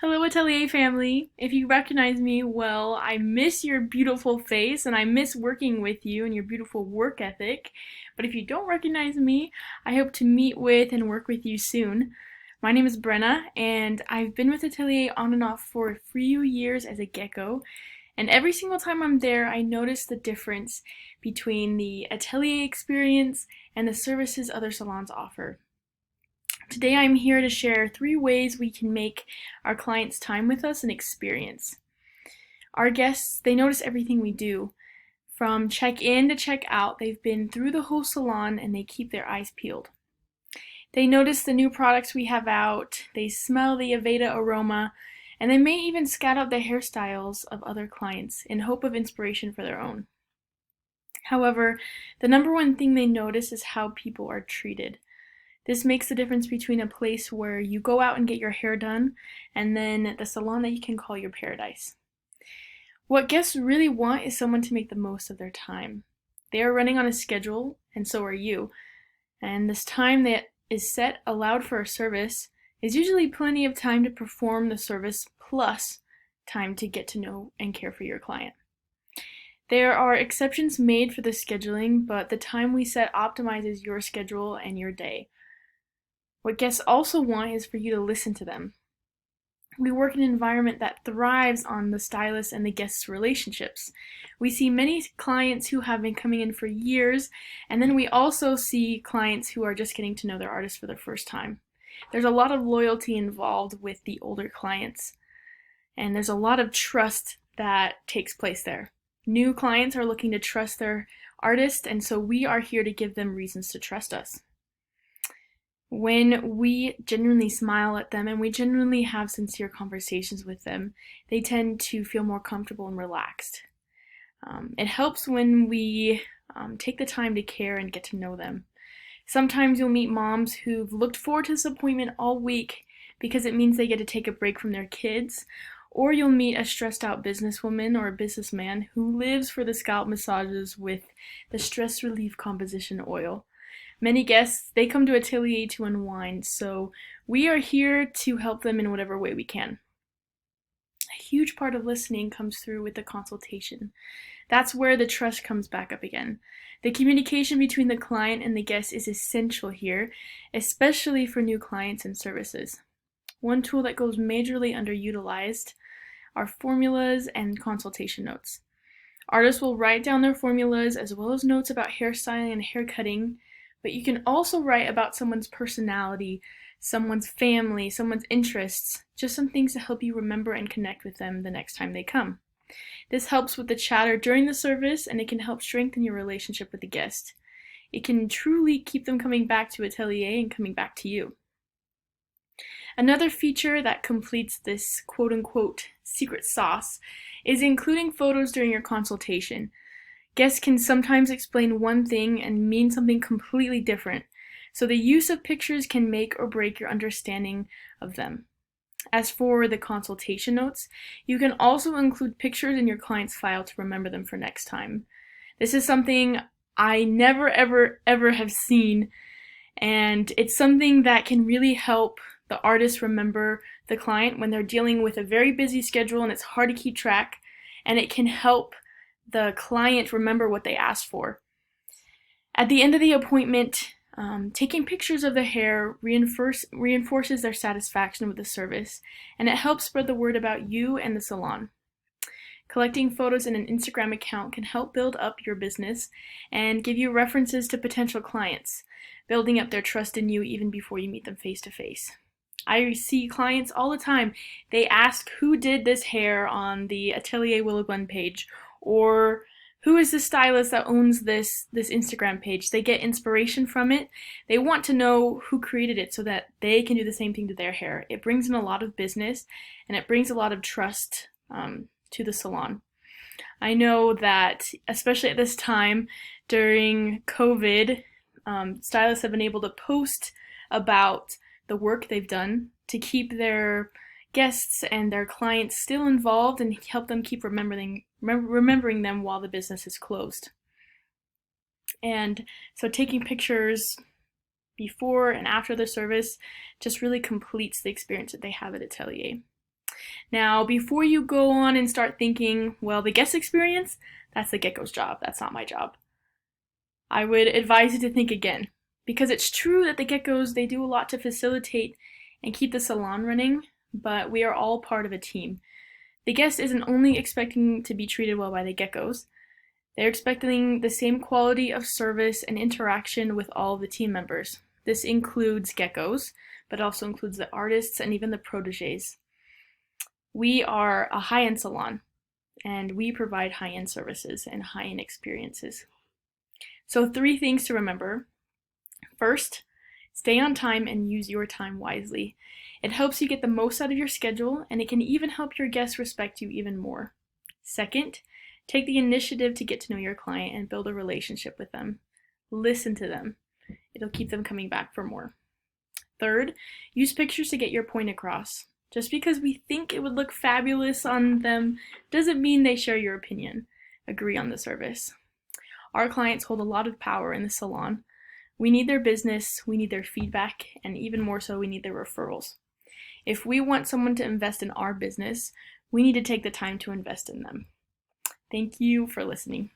Hello, Atelier family. If you recognize me, well, I miss your beautiful face and I miss working with you and your beautiful work ethic. But if you don't recognize me, I hope to meet with and work with you soon. My name is Brenna, and I've been with Atelier on and off for a few years as a gecko. And every single time I'm there, I notice the difference between the Atelier experience and the services other salons offer. Today I'm here to share 3 ways we can make our clients' time with us an experience. Our guests, they notice everything we do. From check-in to check-out, they've been through the whole salon and they keep their eyes peeled. They notice the new products we have out, they smell the Aveda aroma, and they may even scout out the hairstyles of other clients in hope of inspiration for their own. However, the number one thing they notice is how people are treated. This makes the difference between a place where you go out and get your hair done and then the salon that you can call your paradise. What guests really want is someone to make the most of their time. They are running on a schedule, and so are you. And this time that is set allowed for a service is usually plenty of time to perform the service plus time to get to know and care for your client. There are exceptions made for the scheduling, but the time we set optimizes your schedule and your day. What guests also want is for you to listen to them. We work in an environment that thrives on the stylist and the guest's relationships. We see many clients who have been coming in for years, and then we also see clients who are just getting to know their artist for the first time. There's a lot of loyalty involved with the older clients, and there's a lot of trust that takes place there. New clients are looking to trust their artist, and so we are here to give them reasons to trust us. When we genuinely smile at them and we genuinely have sincere conversations with them, they tend to feel more comfortable and relaxed. It helps when we take the time to care and get to know them. Sometimes you'll meet moms who've looked forward to this appointment all week because it means they get to take a break from their kids, or you'll meet a stressed out businesswoman or a businessman who lives for the scalp massages with the stress relief composition oil. Many guests, they come to Atelier to unwind, so we are here to help them in whatever way we can. A huge part of listening comes through with the consultation. That's where the trust comes back up again. The communication between the client and the guest is essential here, especially for new clients and services. One tool that goes majorly underutilized are formulas and consultation notes. Artists will write down their formulas as well as notes about hairstyling and hair cutting, but you can also write about someone's personality, someone's family, someone's interests, just some things to help you remember and connect with them the next time they come. This helps with the chatter during the service, and it can help strengthen your relationship with the guest. It can truly keep them coming back to Atelier and coming back to you. Another feature that completes this quote-unquote secret sauce is including photos during your consultation. Guests can sometimes explain one thing and mean something completely different, so the use of pictures can make or break your understanding of them. As for the consultation notes, you can also include pictures in your client's file to remember them for next time. This is something I never ever have seen, and it's something that can really help the artist remember the client when they're dealing with a very busy schedule and it's hard to keep track, and it can help the client remember what they asked for. At the end of the appointment, taking pictures of the hair reinforces their satisfaction with the service, and it helps spread the word about you and the salon. Collecting photos in an Instagram account can help build up your business and give you references to potential clients, building up their trust in you even before you meet them face to face. I see clients all the time. They ask who did this hair on the Atelier Willow Glen page, or who is the stylist that owns this Instagram page. They get inspiration from it. They want to know who created it so that they can do the same thing to their hair. It brings in a lot of business and it brings a lot of trust to the salon. I know that especially at this time during COVID, stylists have been able to post about the work they've done to keep their guests and their clients still involved and help them keep remembering them while the business is closed. And so taking pictures before and after the service just really completes the experience that they have at Atelier. Now, before you go on and start thinking, well, the guest experience, that's the gecko's job, that's not my job, I would advise you to think again. Because it's true that the geckos, they do a lot to facilitate and keep the salon running, but we are all part of a team. The guest isn't only expecting to be treated well by the geckos, they're expecting the same quality of service and interaction with all of the team members. This includes geckos, but also includes the artists and even the proteges. We are a high-end salon, and we provide high-end services and high-end experiences. So 3 things to remember. First, stay on time and use your time wisely. It helps you get the most out of your schedule, and it can even help your guests respect you even more. Second, take the initiative to get to know your client and build a relationship with them. Listen to them. It'll keep them coming back for more. Third, use pictures to get your point across. Just because we think it would look fabulous on them doesn't mean they share your opinion. Agree on the service. Our clients hold a lot of power in the salon. We need their business, we need their feedback, and even more so, we need their referrals. If we want someone to invest in our business, we need to take the time to invest in them. Thank you for listening.